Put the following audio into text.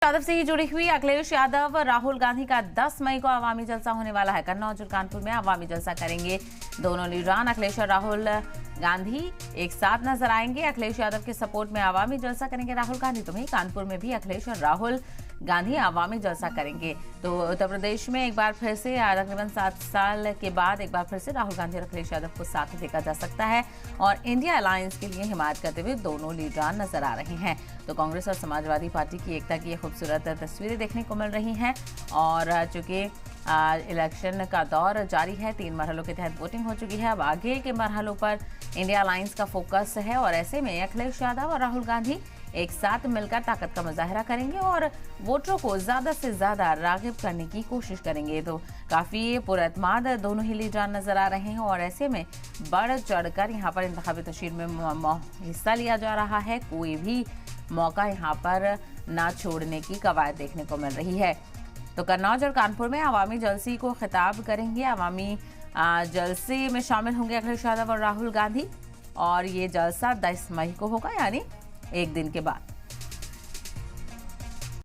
यादव से ही जुड़ी हुई अखिलेश यादव राहुल गांधी का 10 मई को अवामी जलसा होने वाला है। कन्नौज और कानपुर में अवामी जलसा करेंगे दोनों लीडरान। अखिलेश और राहुल गांधी एक साथ नजर आएंगे। अखिलेश यादव के सपोर्ट में अवामी जलसा करेंगे राहुल गांधी। तो वहीं कानपुर में भी अखिलेश और राहुल गांधी अवामी जलसा करेंगे। तो उत्तर प्रदेश में एक बार फिर से तकरीबन 7 साल के बाद एक बार फिर से राहुल गांधी और अखिलेश यादव को साथ देखा जा सकता है और इंडिया अलायंस के लिए हिमायत करते हुए दोनों लीडरान नजर आ रहे हैं। तो कांग्रेस और समाजवादी पार्टी की एकता की खूबसूरत तस्वीरें देखने को मिल रही हैं और चूंकि इलेक्शन का दौर जारी है, 3 मरहलों के तहत वोटिंग हो चुकी है। अब आगे के मरहलों पर इंडिया अलायंस का फोकस है और ऐसे में अखिलेश यादव और राहुल गांधी एक साथ मिलकर ताकत का मुजाहरा करेंगे और वोटरों को ज्यादा से ज्यादा राग़िब करने की कोशिश करेंगे। तो काफी पुरअतमाद दोनों ही लीडर नजर आ रहे हैं और ऐसे में बढ़ चढ़कर यहाँ पर इंतखाबी तशरीह में हिस्सा लिया जा रहा है। कोई भी मौका यहाँ पर ना छोड़ने की कवायद देखने को मिल रही है। तो कन्नौज और कानपुर में अवामी जलसे को खिताब करेंगे। अवामी जलसे में शामिल होंगे अखिलेश यादव और राहुल गांधी और ये जलसा 10 मई को होगा, यानी एक दिन के बाद।